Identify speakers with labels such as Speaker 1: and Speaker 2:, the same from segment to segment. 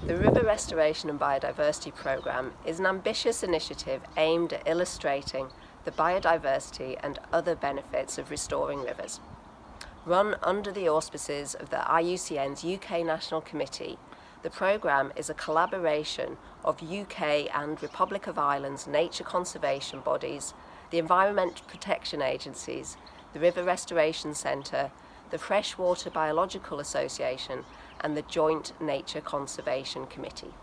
Speaker 1: The River Restoration and Biodiversity Programme is an ambitious initiative aimed at illustrating the biodiversity and other benefits of restoring rivers. Run under the auspices of the IUCN's UK National Committee, the programme is a collaboration of UK and Republic of Ireland's nature conservation bodies, the Environment Protection Agencies, the River Restoration Centre, the Freshwater Biological Association and the Joint Nature Conservation Committee.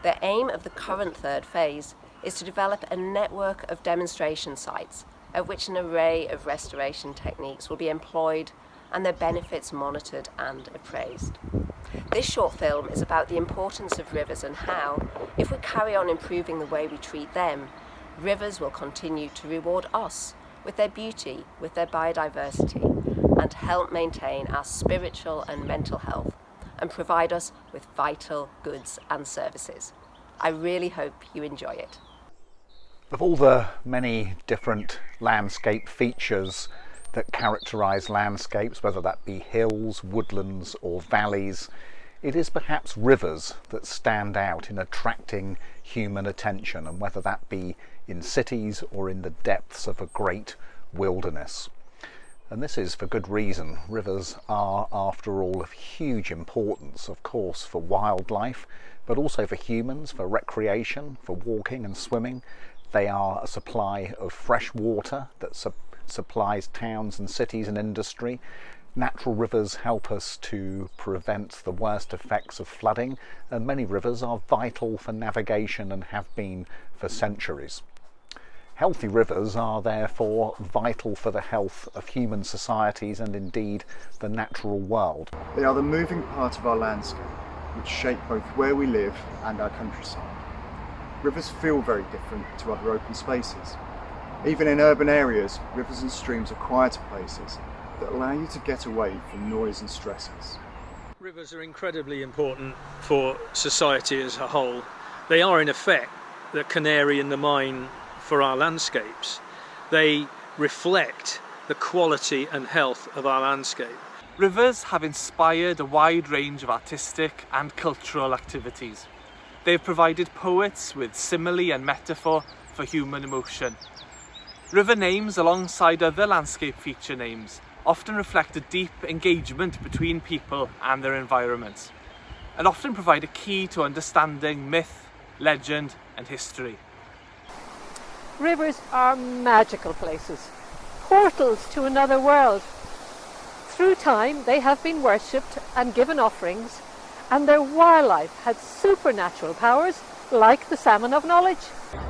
Speaker 1: The aim of the current third phase is to develop a network of demonstration sites at which an array of restoration techniques will be employed and their benefits monitored and appraised. This short film is about the importance of rivers and how, if we carry on improving the way we treat them, rivers will continue to reward us with their beauty, with their biodiversity, and help maintain our spiritual and mental health and provide us with vital goods and services. I really hope you enjoy it.
Speaker 2: Of all the many different landscape features that characterise landscapes, whether that be hills, woodlands or valleys, it is perhaps rivers that stand out in attracting human attention, and whether that be in cities or in the depths of a great wilderness. And this is for good reason. Rivers are, after all, of huge importance, of course, for wildlife, but also for humans, for recreation, for walking and swimming. They are a supply of fresh water that supplies towns and cities and industry. Natural rivers help us to prevent the worst effects of flooding, and many rivers are vital for navigation and have been for centuries. Healthy rivers are therefore vital for the health of human societies and indeed the natural world.
Speaker 3: They are the moving part of our landscape, which shape both where we live and our countryside. Rivers feel very different to other open spaces. Even in urban areas, rivers and streams are quieter places that allow you to get away from noise and stresses.
Speaker 4: Rivers are incredibly important for society as a whole. They are in effect the canary in the mine for our landscapes. They reflect the quality and health of our landscape.
Speaker 5: Rivers have inspired a wide range of artistic and cultural activities. They've provided poets with simile and metaphor for human emotion. River names, alongside other landscape feature names, often reflect a deep engagement between people and their environments, and often provide a key to understanding myth, legend and history.
Speaker 6: Rivers are magical places, portals to another world. Through time they have been worshipped and given offerings, and their wildlife had supernatural powers like the salmon of knowledge.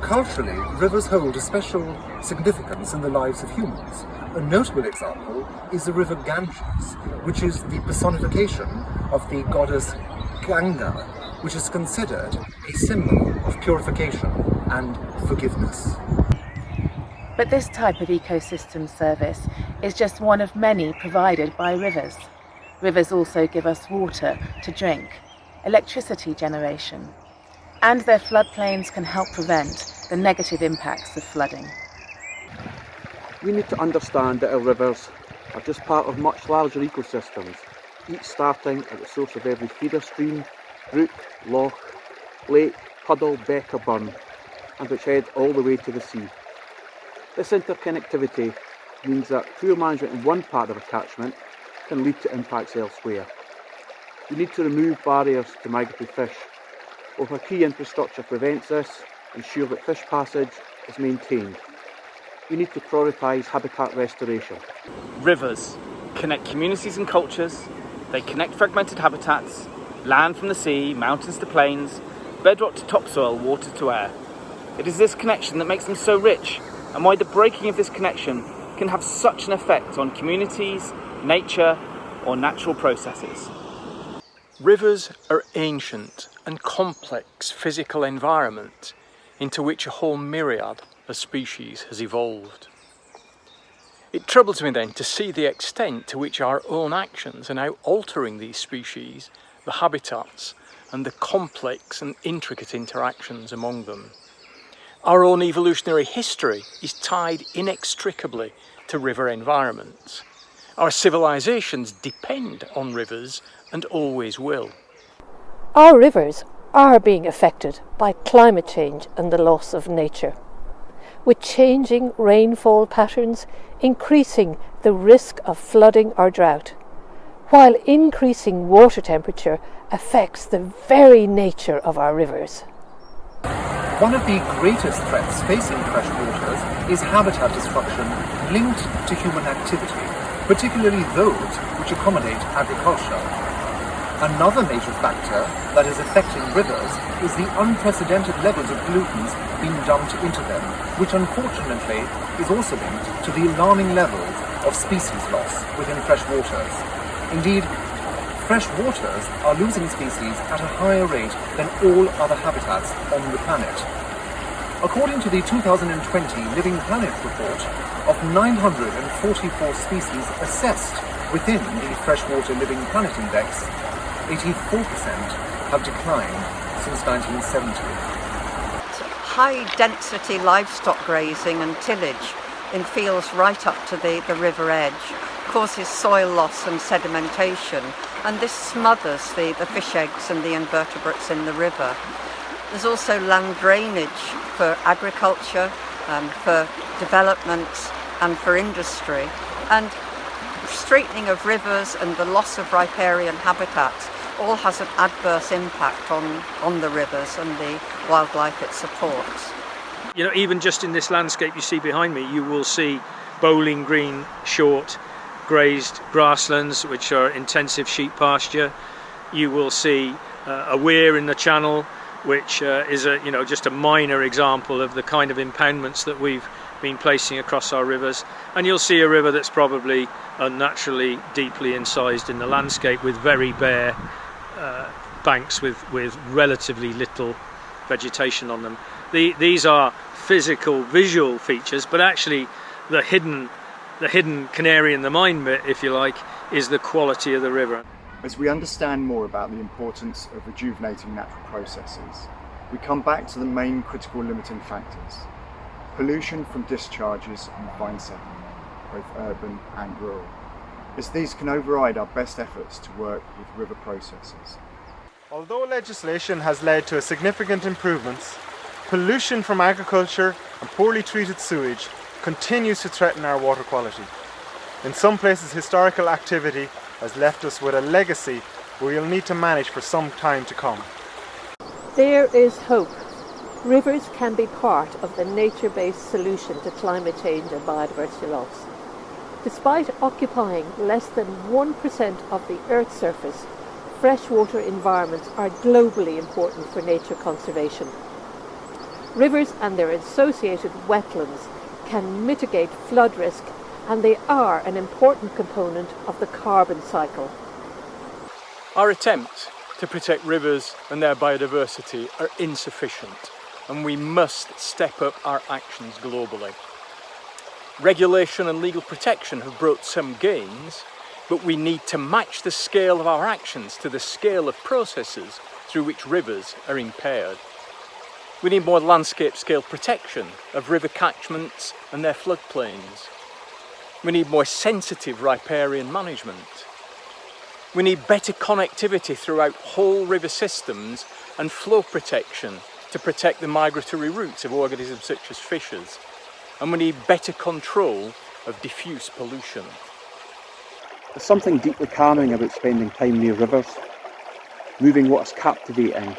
Speaker 7: Culturally, rivers hold a special significance in the lives of humans. A notable example is the river Ganges, which is the personification of the goddess Ganga, which is considered a symbol of purification and forgiveness.
Speaker 8: But this type of ecosystem service is just one of many provided by rivers. Rivers also give us water to drink, electricity generation, and their floodplains can help prevent the negative impacts of flooding.
Speaker 9: We need to understand that our rivers are just part of much larger ecosystems, each starting at the source of every feeder stream, brook, loch, lake, puddle, beck or burn, and which head all the way to the sea. This interconnectivity means that poor management in one part of a catchment can lead to impacts elsewhere. We need to remove barriers to migratory fish. Both our key infrastructure prevents this, ensure that fish passage is maintained. We need to prioritise habitat restoration.
Speaker 10: Rivers connect communities and cultures. They connect fragmented habitats, land from the sea, mountains to plains, bedrock to topsoil, water to air. It is this connection that makes them so rich, and why the breaking of this connection can have such an effect on communities, nature, or natural processes.
Speaker 4: Rivers are ancient and complex physical environments into which a whole myriad of species has evolved. It troubles me then to see the extent to which our own actions are now altering these species, the habitats, and the complex and intricate interactions among them. Our own evolutionary history is tied inextricably to river environments. Our civilizations depend on rivers and always will.
Speaker 6: Our rivers are being affected by climate change and the loss of nature, with changing rainfall patterns increasing the risk of flooding or drought, while increasing water temperature affects the very nature of our rivers.
Speaker 7: One of the greatest threats facing freshwaters is habitat destruction linked to human activity, particularly those which accommodate agriculture. Another major factor that is affecting rivers is the unprecedented levels of pollutants being dumped into them, which unfortunately is also linked to the alarming levels of species loss within freshwaters. Indeed, freshwaters are losing species at a higher rate than all other habitats on the planet. According to the 2020 Living Planet report, of 944 species assessed within the Freshwater Living Planet Index, 84% have declined since 1970.
Speaker 11: High density livestock grazing and tillage in fields right up to the river edge causes soil loss and sedimentation, and this smothers the fish eggs and the invertebrates in the river. There's also land drainage for agriculture, for development and for industry, and straightening of rivers and the loss of riparian habitats all has an adverse impact on the rivers and the wildlife it supports.
Speaker 4: You know, even just in this landscape you see behind me, you will see bowling green, short, grazed grasslands, which are intensive sheep pasture. You will see a weir in the channel, which is just a minor example of the kind of impoundments that we've been placing across our rivers. And you'll see a river that's probably unnaturally deeply incised in the landscape, with very bare banks with relatively little vegetation on them. These are physical, visual features, but actually the hidden canary in the mine bit, if you like, is the quality of the river.
Speaker 3: As we understand more about the importance of rejuvenating natural processes, we come back to the main critical limiting factors: pollution from discharges and fine sediment, both urban and rural, as these can override our best efforts to work with river processes.
Speaker 12: Although legislation has led to significant improvements, pollution from agriculture and poorly treated sewage continues to threaten our water quality. In some places, historical activity has left us with a legacy we will need to manage for some time to come.
Speaker 6: There is hope. Rivers can be part of the nature-based solution to climate change and biodiversity loss. Despite occupying less than 1% of the Earth's surface, freshwater environments are globally important for nature conservation. Rivers and their associated wetlands can mitigate flood risk, and they are an important component of the carbon cycle.
Speaker 4: Our attempts to protect rivers and their biodiversity are insufficient, and we must step up our actions globally. Regulation and legal protection have brought some gains, but we need to match the scale of our actions to the scale of processes through which rivers are impaired. We need more landscape scale protection of river catchments and their floodplains. We need more sensitive riparian management. We need better connectivity throughout whole river systems and flow protection to protect the migratory routes of organisms such as fishes. And we need better control of diffuse pollution.
Speaker 9: There's something deeply calming about spending time near rivers. Moving water's captivating,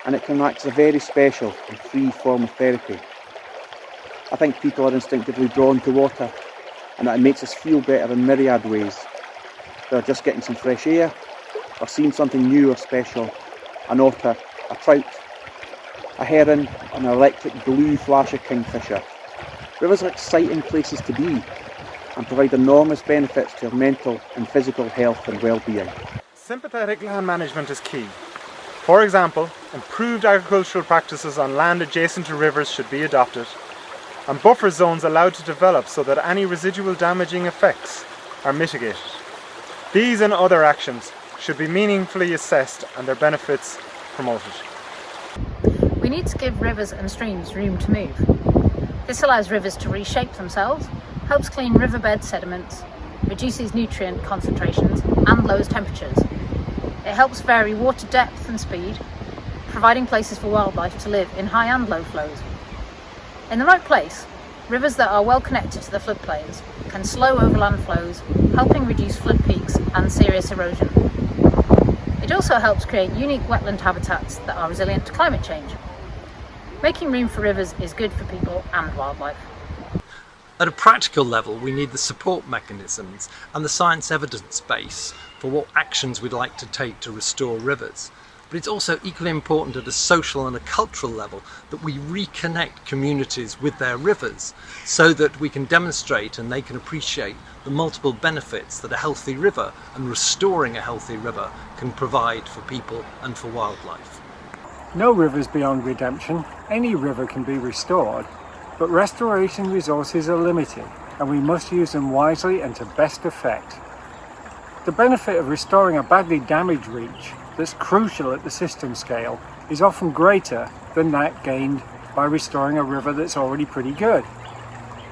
Speaker 9: and it can act as a very special and free form of therapy. I think people are instinctively drawn to water, and that it makes us feel better in myriad ways. They're just getting some fresh air, or seeing something new or special: an otter, a trout, a heron, an electric blue flasher kingfisher. Rivers are exciting places to be and provide enormous benefits to your mental and physical health and well-being.
Speaker 12: Sympathetic land management is key. For example, improved agricultural practices on land adjacent to rivers should be adopted, and buffer zones allowed to develop so that any residual damaging effects are mitigated. These and other actions should be meaningfully assessed and their benefits promoted.
Speaker 13: We need to give rivers and streams room to move. This allows rivers to reshape themselves, helps clean riverbed sediments, reduces nutrient concentrations and lowers temperatures. It helps vary water depth and speed, providing places for wildlife to live in high and low flows. In the right place, rivers that are well connected to the floodplains can slow overland flows, helping reduce flood peaks and serious erosion. It also helps create unique wetland habitats that are resilient to climate change. Making room for rivers is good for people and wildlife.
Speaker 14: At a practical level, we need the support mechanisms and the science evidence base for what actions we'd like to take to restore rivers. But it's also equally important at a social and a cultural level that we reconnect communities with their rivers so that we can demonstrate and they can appreciate the multiple benefits that a healthy river and restoring a healthy river can provide for people and for wildlife.
Speaker 15: No river's beyond redemption. Any river can be restored, but restoration resources are limited and we must use them wisely and to best effect. The benefit of restoring a badly damaged reach that's crucial at the system scale is often greater than that gained by restoring a river that's already pretty good.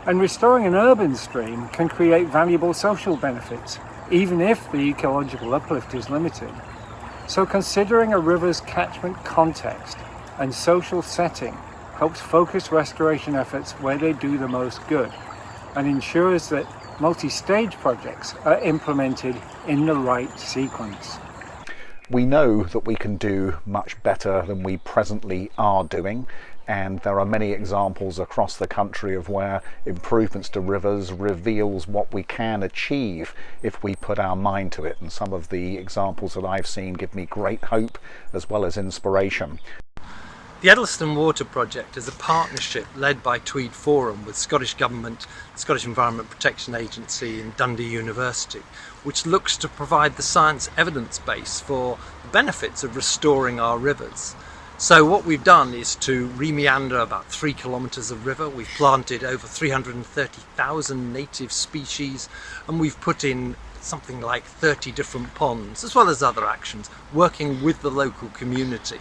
Speaker 15: And restoring an urban stream can create valuable social benefits, even if the ecological uplift is limited. So considering a river's catchment context and social setting helps focus restoration efforts where they do the most good and ensures that multi-stage projects are implemented in the right sequence.
Speaker 2: We know that we can do much better than we presently are doing, and there are many examples across the country of where improvements to rivers reveals what we can achieve if we put our mind to it, and some of the examples that I've seen give me great hope as well as inspiration.
Speaker 14: The Eddleston Water Project is a partnership led by Tweed Forum with Scottish Government, Scottish Environment Protection Agency and Dundee University, which looks to provide the science evidence base for the benefits of restoring our rivers. So what we've done is to re-meander about 3 kilometres of river. We've planted over 330,000 native species, and we've put in something like 30 different ponds, as well as other actions, working with the local community.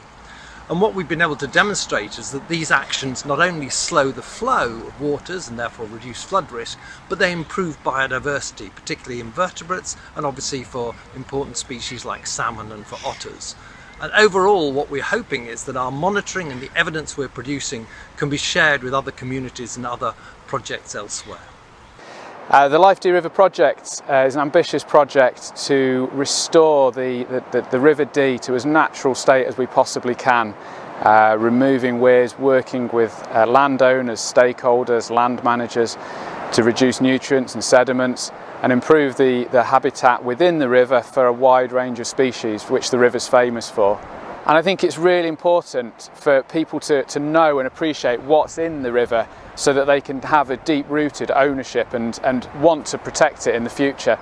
Speaker 14: And what we've been able to demonstrate is that these actions not only slow the flow of waters and therefore reduce flood risk, but they improve biodiversity, particularly invertebrates and obviously for important species like salmon and for otters. And overall, what we're hoping is that our monitoring and the evidence we're producing can be shared with other communities and other projects elsewhere.
Speaker 16: The Life Dee River project is an ambitious project to restore the River Dee to as natural state as we possibly can, removing weirs, working with landowners, stakeholders, land managers to reduce nutrients and sediments and improve the habitat within the river for a wide range of species which the river's famous for. And I think it's really important for people to know and appreciate what's in the river so that they can have a deep-rooted ownership and want to protect it in the future.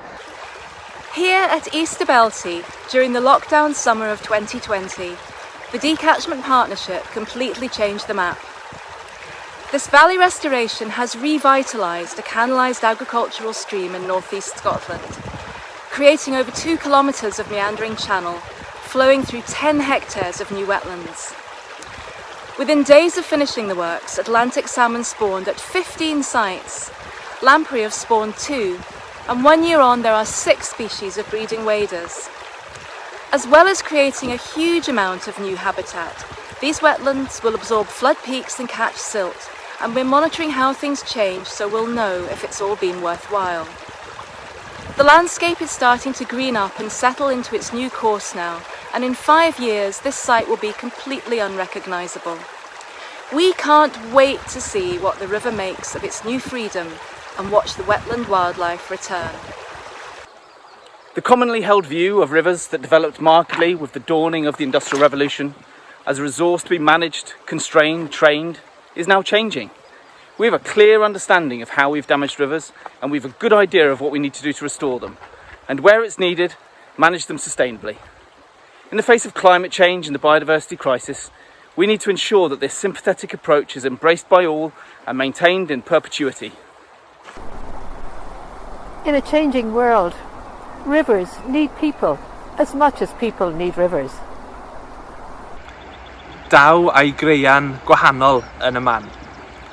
Speaker 17: Here at Easter Belty, during the lockdown summer of 2020, the Dee Catchment Partnership completely changed the map. This valley restoration has revitalised a canalised agricultural stream in northeast Scotland, creating over 2 kilometres of meandering channel, flowing through 10 hectares of new wetlands. Within days of finishing the works, Atlantic salmon spawned at 15 sites, lamprey have spawned 2, and 1 year on there are 6 species of breeding waders. As well as creating a huge amount of new habitat, these wetlands will absorb flood peaks and catch silt, and we're monitoring how things change so we'll know if it's all been worthwhile. The landscape is starting to green up and settle into its new course now, and in 5 years this site will be completely unrecognisable. We can't wait to see what the river makes of its new freedom and watch the wetland wildlife return.
Speaker 10: The commonly held view of rivers that developed markedly with the dawning of the Industrial Revolution as a resource to be managed, constrained, trained, is now changing. We have a clear understanding of how we've damaged rivers, and we have a good idea of what we need to do to restore them, and where it's needed, manage them sustainably. In the face of climate change and the biodiversity crisis, we need to ensure that this sympathetic approach is embraced by all and maintained in perpetuity.
Speaker 6: In a changing world, rivers need people as much as people need rivers.
Speaker 5: Daw a'i greian gwahanol yn y man,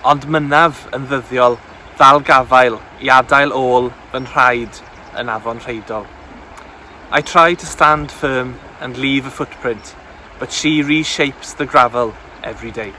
Speaker 5: ond mynaf yn ddyddiol ddal gafael I adael ôl fy nhraed yn afon Rheidol. I try to stand firm and leave a footprint, but she reshapes the gravel every day.